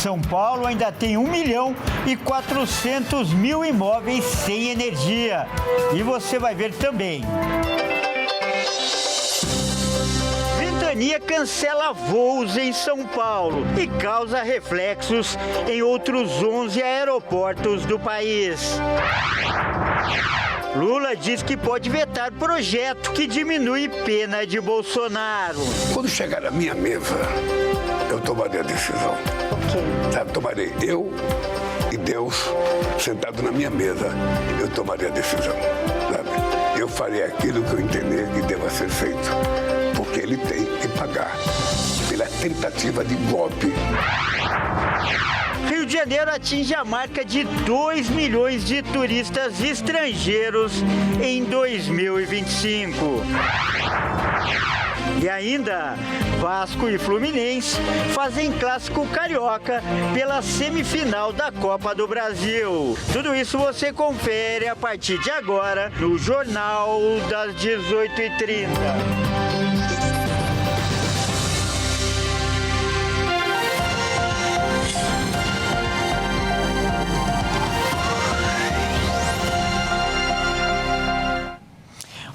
São Paulo ainda tem 1.400.000 imóveis sem energia. E você vai ver também. Ventania cancela voos em São Paulo e causa reflexos em outros 11 aeroportos do país. Lula diz que pode vetar projeto que diminui pena de Bolsonaro. Quando chegar à minha mesa, eu tomarei a decisão. Sabe, tomarei eu e Deus sentado na minha mesa, eu tomarei a decisão. Sabe? Eu farei aquilo que eu entender que deva ser feito, porque ele tem que pagar pela tentativa de golpe. Rio de Janeiro atinge a marca de 2 milhões de turistas estrangeiros em 2025. E ainda, Vasco e Fluminense fazem clássico carioca pela semifinal da Copa do Brasil. Tudo isso você confere a partir de agora no Jornal das 18h30.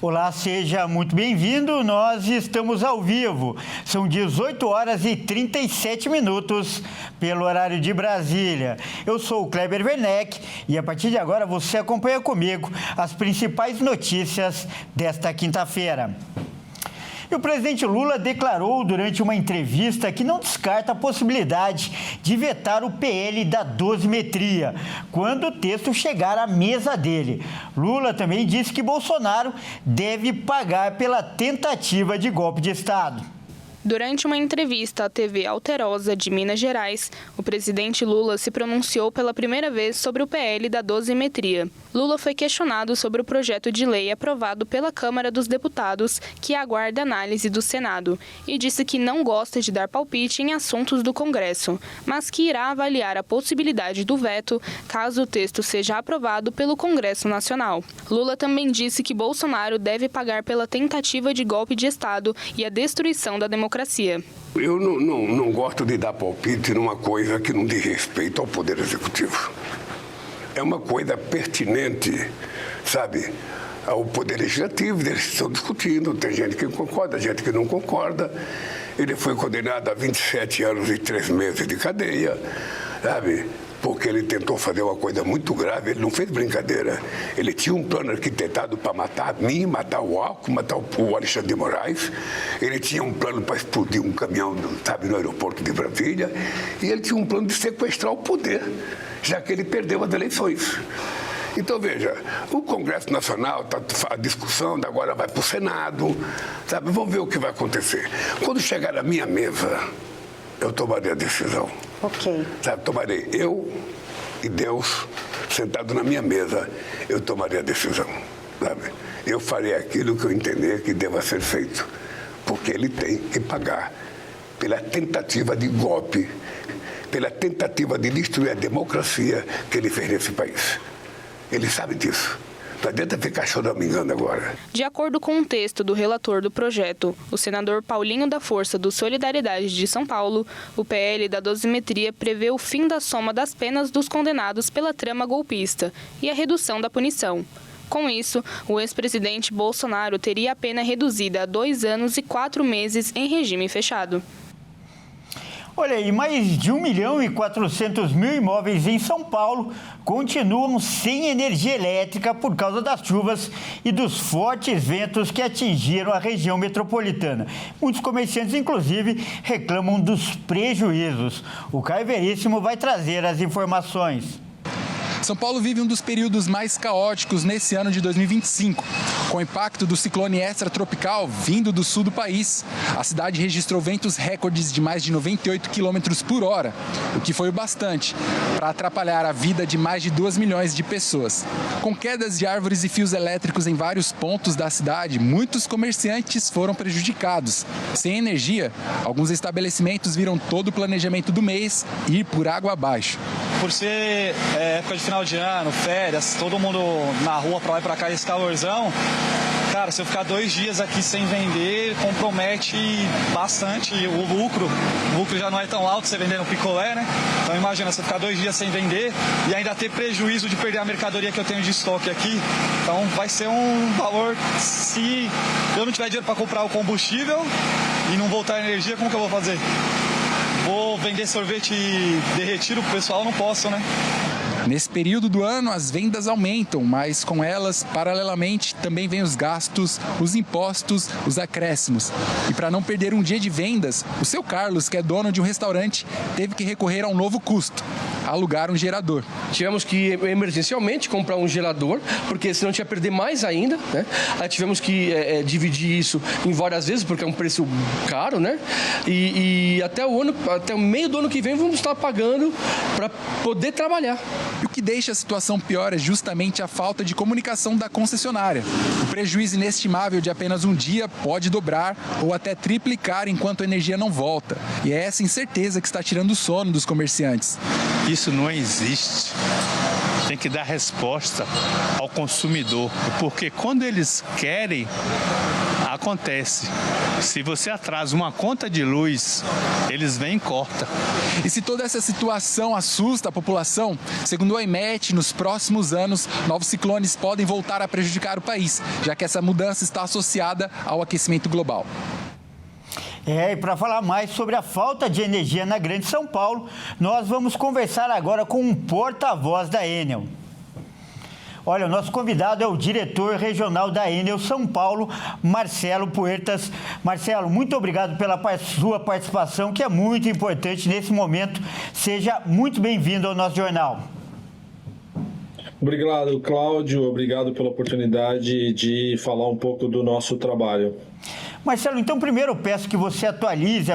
Olá, seja muito bem-vindo. Nós estamos ao vivo. São 18 horas e 37 minutos pelo horário de Brasília. Eu sou o Kleber Werneck e a partir de agora você acompanha comigo as principais notícias desta quinta-feira. E o presidente Lula declarou durante uma entrevista que não descarta a possibilidade de vetar o PL da dosimetria, quando o texto chegar à mesa dele. Lula também disse que Bolsonaro deve pagar pela tentativa de golpe de Estado. Durante uma entrevista à TV Alterosa de Minas Gerais, o presidente Lula se pronunciou pela primeira vez sobre o PL da dosimetria. Lula foi questionado sobre o projeto de lei aprovado pela Câmara dos Deputados, que aguarda análise do Senado, e disse que não gosta de dar palpite em assuntos do Congresso, mas que irá avaliar a possibilidade do veto caso o texto seja aprovado pelo Congresso Nacional. Lula também disse que Bolsonaro deve pagar pela tentativa de golpe de Estado e a destruição da democracia. Eu não gosto de dar palpite numa coisa que não diz respeito ao Poder Executivo. É uma coisa pertinente, sabe, ao Poder Legislativo. Eles estão discutindo, tem gente que concorda, gente que não concorda. Ele foi condenado a 27 anos e 3 meses de cadeia, sabe? Porque ele tentou fazer uma coisa muito grave, ele não fez brincadeira. Ele tinha um plano arquitetado para matar a mim, matar o Alckmin, matar o Alexandre de Moraes. Ele tinha um plano para explodir um caminhão, sabe, no aeroporto de Brasília. E ele tinha um plano de sequestrar o poder, já que ele perdeu as eleições. Então, veja, o Congresso Nacional, a discussão agora vai para o Senado, sabe? Vamos ver o que vai acontecer. Quando chegar à minha mesa, eu tomarei a decisão. Sabe, tomarei eu e Deus sentado na minha mesa, eu tomarei a decisão, sabe? Eu farei aquilo que eu entender que deva ser feito, porque ele tem que pagar pela tentativa de golpe, pela tentativa de destruir a democracia que ele fez nesse país. Ele sabe disso. Não adianta ficar choramingando agora. De acordo com um texto do relator do projeto, o senador Paulinho da Força do Solidariedade de São Paulo, o PL da dosimetria prevê o fim da soma das penas dos condenados pela trama golpista e a redução da punição. Com isso, o ex-presidente Bolsonaro teria a pena reduzida a 2 anos e 4 meses em regime fechado. Olha aí, mais de 1.400.000 imóveis em São Paulo continuam sem energia elétrica por causa das chuvas e dos fortes ventos que atingiram a região metropolitana. Muitos comerciantes, inclusive, reclamam dos prejuízos. O Caio Veríssimo vai trazer as informações. São Paulo vive um dos períodos mais caóticos nesse ano de 2025. Com o impacto do ciclone extratropical vindo do sul do país, a cidade registrou ventos recordes de mais de 98 km por hora, o que foi o bastante para atrapalhar a vida de mais de 2 milhões de pessoas. Com quedas de árvores e fios elétricos em vários pontos da cidade, muitos comerciantes foram prejudicados. Sem energia, alguns estabelecimentos viram todo o planejamento do mês ir por água abaixo. Por ser época de final de ano, férias, todo mundo na rua para lá e para cá, esse calorzão, Cara, se eu ficar 2 dias aqui sem vender, compromete bastante o lucro. O lucro já não é tão alto você vendendo picolé, né? Então imagina, se eu ficar 2 dias sem vender e ainda ter prejuízo de perder a mercadoria que eu tenho de estoque aqui. Então vai ser um valor, se eu não tiver dinheiro para comprar o combustível e não voltar a energia, como que eu vou fazer? Vou vender sorvete derretido pro pessoal, não posso, né? Nesse período do ano, as vendas aumentam, mas com elas, paralelamente, também vêm os gastos, os impostos, os acréscimos. E para não perder um dia de vendas, o seu Carlos, que é dono de um restaurante, teve que recorrer a um novo custo: alugar um gerador. Tivemos que emergencialmente comprar um gerador, porque senão a gente ia perder mais ainda, né? Aí tivemos que dividir isso em várias vezes, porque é um preço caro, né? E até o meio do ano que vem vamos estar pagando para poder trabalhar. E o que deixa a situação pior é justamente a falta de comunicação da concessionária. O prejuízo inestimável de apenas um dia pode dobrar ou até triplicar enquanto a energia não volta. E é essa incerteza que está tirando o sono dos comerciantes. Isso não existe. Tem que dar resposta ao consumidor, porque quando eles querem, acontece. Se você atrasa uma conta de luz, eles vêm e cortam. E se toda essa situação assusta a população, segundo a IMET, nos próximos anos, novos ciclones podem voltar a prejudicar o país, já que essa mudança está associada ao aquecimento global. E para falar mais sobre a falta de energia na Grande São Paulo, nós vamos conversar agora com um porta-voz da Enel. Olha, o nosso convidado é o diretor regional da Enel São Paulo, Marcelo Puertas. Marcelo, muito obrigado pela sua participação, que é muito importante nesse momento. Seja muito bem-vindo ao nosso jornal. Obrigado, Cláudio. Obrigado pela oportunidade de falar um pouco do nosso trabalho. Marcelo, então primeiro eu peço que você atualize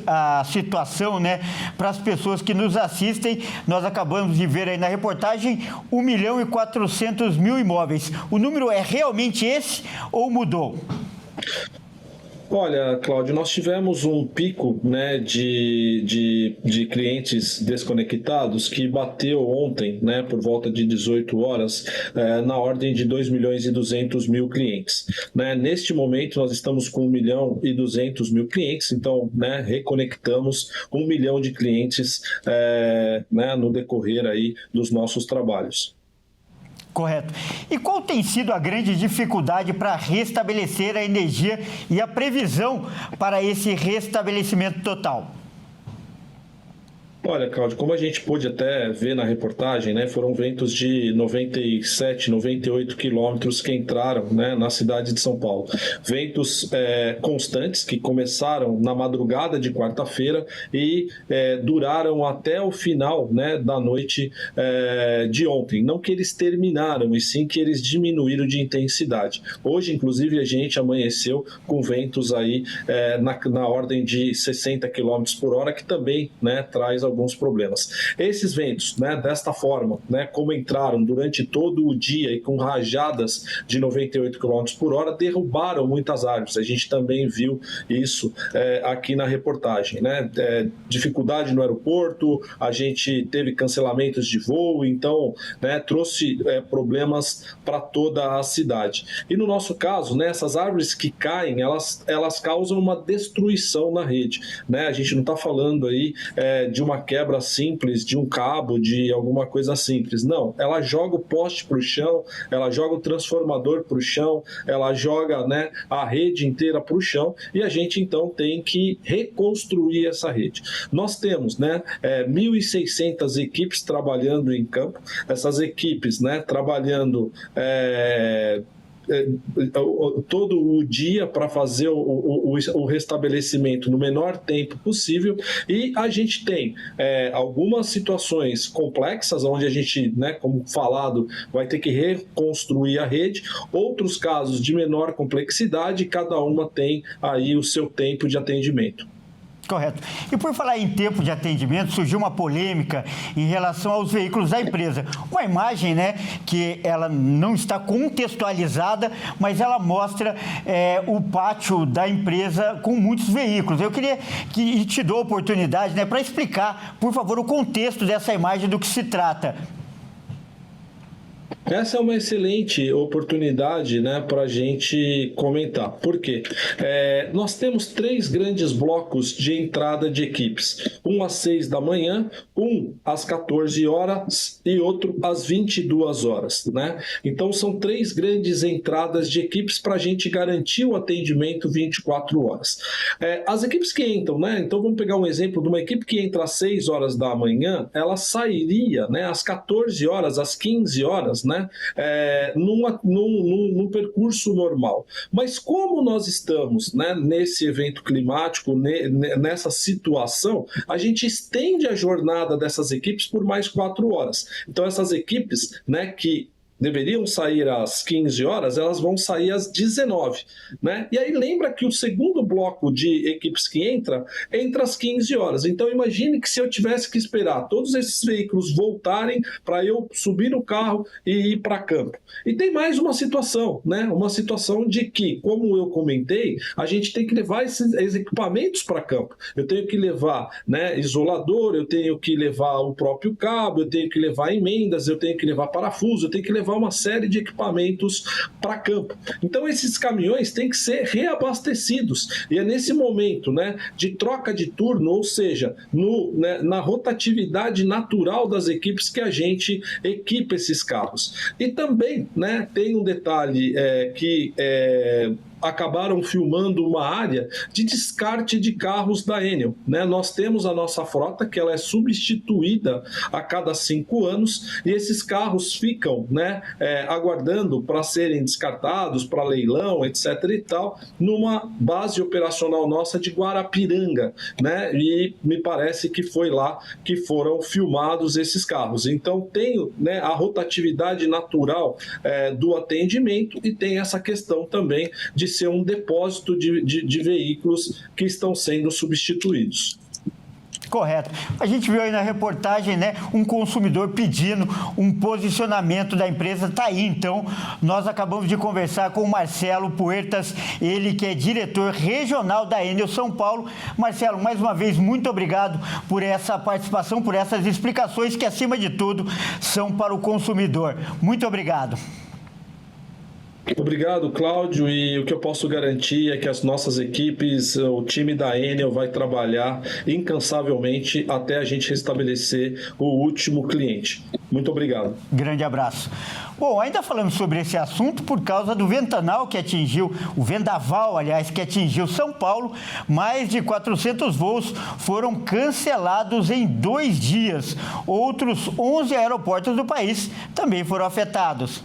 a situação, né, para as pessoas que nos assistem. Nós acabamos de ver aí na reportagem 1.400.000 imóveis. O número é realmente esse ou mudou? Olha, Cláudio, nós tivemos um pico, né, de clientes desconectados que bateu ontem, né, por volta de 18 horas, na ordem de 2.200.000 clientes. Né? Neste momento, nós estamos com 1.200.000 clientes, então, né, reconectamos 1 milhão de clientes né, no decorrer aí dos nossos trabalhos. Correto. E qual tem sido a grande dificuldade para restabelecer a energia e a previsão para esse restabelecimento total? Olha, Cláudio, como a gente pôde até ver na reportagem, né, foram ventos de 97, 98 quilômetros que entraram, né, na cidade de São Paulo. Ventos constantes que começaram na madrugada de quarta-feira e duraram até o final, né, da noite de ontem. Não que eles terminaram, e sim que eles diminuíram de intensidade. Hoje, inclusive, a gente amanheceu com ventos aí na ordem de 60 quilômetros por hora, que também, né, traz alguns problemas. Esses ventos, né, desta forma, né, como entraram durante todo o dia e com rajadas de 98 km por hora, derrubaram muitas árvores. A gente também viu isso aqui na reportagem, né? Dificuldade no aeroporto, a gente teve cancelamentos de voo, então, né, trouxe problemas para toda a cidade. E no nosso caso, né, essas árvores que caem, elas causam uma destruição na rede, né? A gente não está falando aí de uma quebra simples, de um cabo, de alguma coisa simples. Não, ela joga o poste para o chão, ela joga o transformador para o chão, ela joga, né, a rede inteira para o chão, e a gente então tem que reconstruir essa rede. Nós temos, né, 1.600 equipes trabalhando em campo, essas equipes, né, trabalhando todo o dia para fazer o restabelecimento no menor tempo possível, e a gente tem algumas situações complexas onde a gente, né, como falado, vai ter que reconstruir a rede, outros casos de menor complexidade, cada uma tem aí o seu tempo de atendimento. Correto. E por falar em tempo de atendimento, surgiu uma polêmica em relação aos veículos da empresa. Uma imagem, né, que ela não está contextualizada, mas ela mostra o pátio da empresa com muitos veículos. Eu queria que te dou a oportunidade, né, para explicar, por favor, o contexto dessa imagem, do que se trata. Essa é uma excelente oportunidade, né, para a gente comentar. Por quê? Nós temos 3 grandes blocos de entrada de equipes. Um às 6 da manhã, um às 14 horas e outro às 22 horas. Né? Então, são 3 grandes entradas de equipes para a gente garantir o atendimento 24 horas. As equipes que entram, né? Então vamos pegar um exemplo de uma equipe que entra às 6 horas da manhã, ela sairia, né, às 14 horas, às 15 horas, né? Num percurso normal. Mas como nós estamos, né, nesse evento climático, nessa situação, a gente estende a jornada dessas equipes por mais 4 horas. Então essas equipes, né, que deveriam sair às 15 horas, elas vão sair às 19, né? E aí lembra que o segundo bloco de equipes que entra às 15 horas. Então imagine que se eu tivesse que esperar todos esses veículos voltarem para eu subir no carro e ir para campo. E tem mais uma situação, né? Uma situação de que, como eu comentei, a gente tem que levar esses equipamentos para campo. Eu tenho que levar, né, isolador, eu tenho que levar o próprio cabo, eu tenho que levar emendas, eu tenho que levar parafuso, eu tenho que levar uma série de equipamentos para campo. Então esses caminhões têm que ser reabastecidos e é nesse momento, né, de troca de turno, ou seja, na rotatividade natural das equipes que a gente equipa esses carros. E também, né, tem um detalhe que acabaram filmando uma área de descarte de carros da Enel, né? Nós temos a nossa frota que ela é substituída a cada 5 anos e esses carros ficam, né, aguardando para serem descartados, para leilão, etc. e tal, numa base operacional nossa de Guarapiranga, né? E me parece que foi lá que foram filmados esses carros. Então tem, né, a rotatividade natural do atendimento e tem essa questão também de ser um depósito de veículos que estão sendo substituídos. Correto. A gente viu aí na reportagem, né, um consumidor pedindo um posicionamento da empresa. Tá aí, então, nós acabamos de conversar com o Marcelo Puertas, ele que é diretor regional da Enel São Paulo. Marcelo, mais uma vez, muito obrigado por essa participação, por essas explicações que, acima de tudo, são para o consumidor. Muito obrigado. Obrigado, Cláudio, e o que eu posso garantir é que as nossas equipes, o time da Enel vai trabalhar incansavelmente até a gente restabelecer o último cliente. Muito obrigado. Grande abraço. Bom, ainda falando sobre esse assunto, por causa do vendaval, aliás, que atingiu São Paulo, mais de 400 voos foram cancelados em 2 dias. Outros 11 aeroportos do país também foram afetados.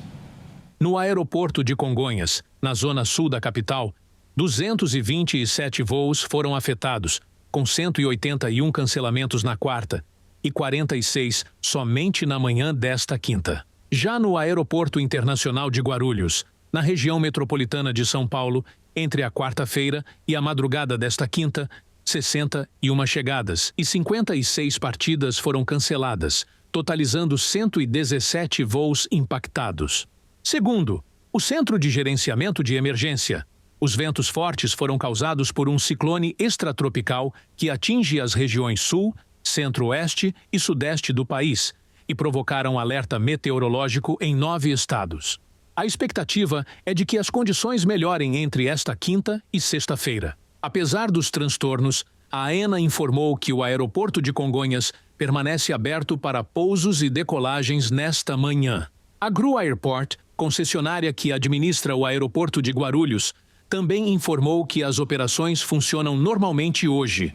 No aeroporto de Congonhas, na zona sul da capital, 227 voos foram afetados, com 181 cancelamentos na quarta e 46 somente na manhã desta quinta. Já no Aeroporto Internacional de Guarulhos, na região metropolitana de São Paulo, entre a quarta-feira e a madrugada desta quinta, 61 chegadas e 56 partidas foram canceladas, totalizando 117 voos impactados. Segundo o Centro de Gerenciamento de Emergência, os ventos fortes foram causados por um ciclone extratropical que atinge as regiões sul, centro-oeste e sudeste do país e provocaram alerta meteorológico em 9 estados. A expectativa é de que as condições melhorem entre esta quinta e sexta-feira. Apesar dos transtornos, a AENA informou que o aeroporto de Congonhas permanece aberto para pousos e decolagens nesta manhã. A Gru Airport, concessionária que administra o aeroporto de Guarulhos, também informou que as operações funcionam normalmente hoje.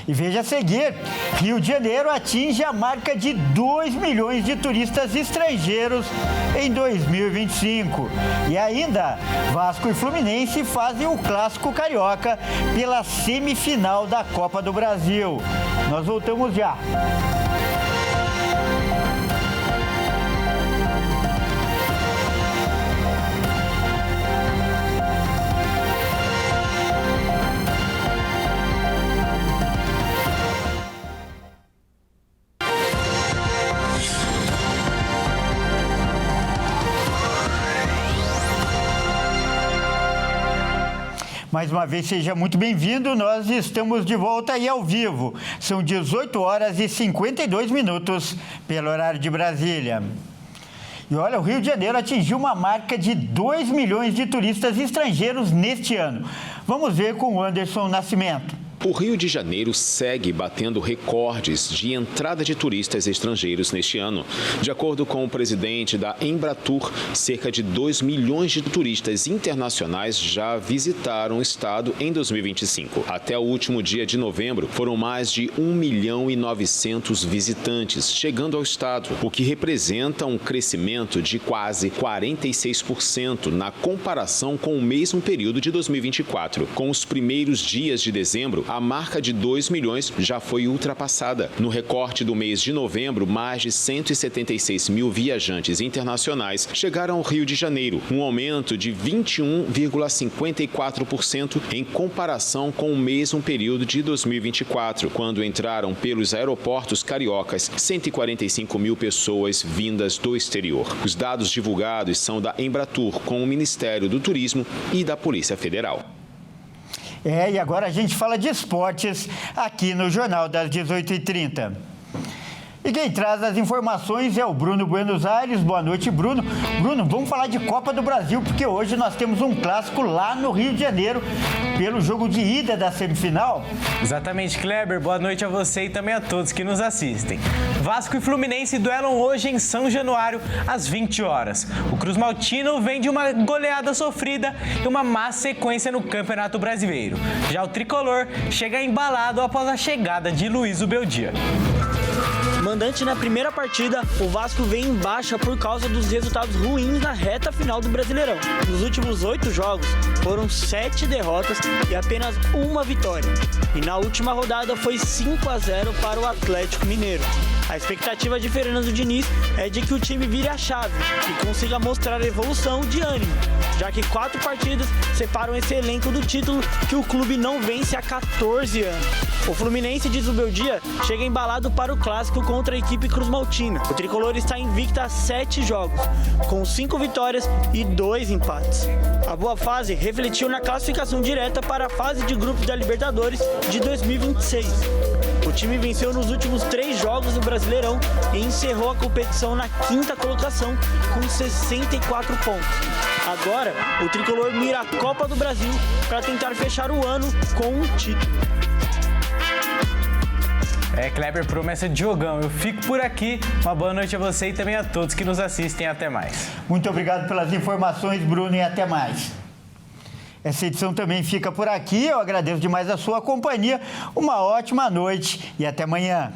E veja a seguir, Rio de Janeiro atinge a marca de 2 milhões de turistas estrangeiros em 2025. E ainda, Vasco e Fluminense fazem o clássico carioca pela semifinal da Copa do Brasil. Nós voltamos já. Mais uma vez, seja muito bem-vindo. Nós estamos de volta aí ao vivo. São 18 horas e 52 minutos pelo horário de Brasília. E olha, o Rio de Janeiro atingiu uma marca de 2 milhões de turistas estrangeiros neste ano. Vamos ver com o Anderson Nascimento. O Rio de Janeiro segue batendo recordes de entrada de turistas estrangeiros neste ano. De acordo com o presidente da Embratur, cerca de 2 milhões de turistas internacionais já visitaram o estado em 2025. Até o último dia de novembro, foram mais de 1.900.000 visitantes chegando ao estado, o que representa um crescimento de quase 46% na comparação com o mesmo período de 2024. Com os primeiros dias de dezembro, a marca de 2 milhões já foi ultrapassada. No recorte do mês de novembro, mais de 176 mil viajantes internacionais chegaram ao Rio de Janeiro, um aumento de 21,54% em comparação com o mesmo período de 2024, quando entraram pelos aeroportos cariocas 145 mil pessoas vindas do exterior. Os dados divulgados são da Embratur com o Ministério do Turismo e da Polícia Federal. E agora a gente fala de esportes aqui no Jornal das 18h30. E quem traz as informações é o Bruno Buenos Aires. Boa noite, Bruno. Bruno, vamos falar de Copa do Brasil, porque hoje nós temos um clássico lá no Rio de Janeiro, pelo jogo de ida da semifinal. Exatamente, Kleber. Boa noite a você e também a todos que nos assistem. Vasco e Fluminense duelam hoje em São Januário, às 20 horas. O Cruz Maltino vem de uma goleada sofrida e uma má sequência no Campeonato Brasileiro. Já o Tricolor chega embalado após a chegada de Luiz Beldia. Mandante na primeira partida, o Vasco vem em baixa por causa dos resultados ruins na reta final do Brasileirão. Nos últimos 8 jogos, foram 7 derrotas e apenas uma vitória. E na última rodada foi 5-0 para o Atlético Mineiro. A expectativa de Fernando Diniz é de que o time vire a chave e consiga mostrar evolução de ânimo, já que 4 partidas separam esse elenco do título que o clube não vence há 14 anos. O Fluminense de Zubeldia chega embalado para o clássico contra a equipe Cruz Maltina. O tricolor está invicto a 7 jogos, com 5 vitórias e 2 empates. A boa fase refletiu na classificação direta para a fase de grupos da Libertadores de 2026. O time venceu nos últimos 3 jogos do Brasileirão e encerrou a competição na 5ª colocação com 64 pontos. Agora, o tricolor mira a Copa do Brasil para tentar fechar o ano com um título. Kleber, promessa de jogão. Eu fico por aqui. Uma boa noite a você e também a todos que nos assistem. Até mais. Muito obrigado pelas informações, Bruno, e até mais. Essa edição também fica por aqui. Eu agradeço demais a sua companhia. Uma ótima noite e até amanhã.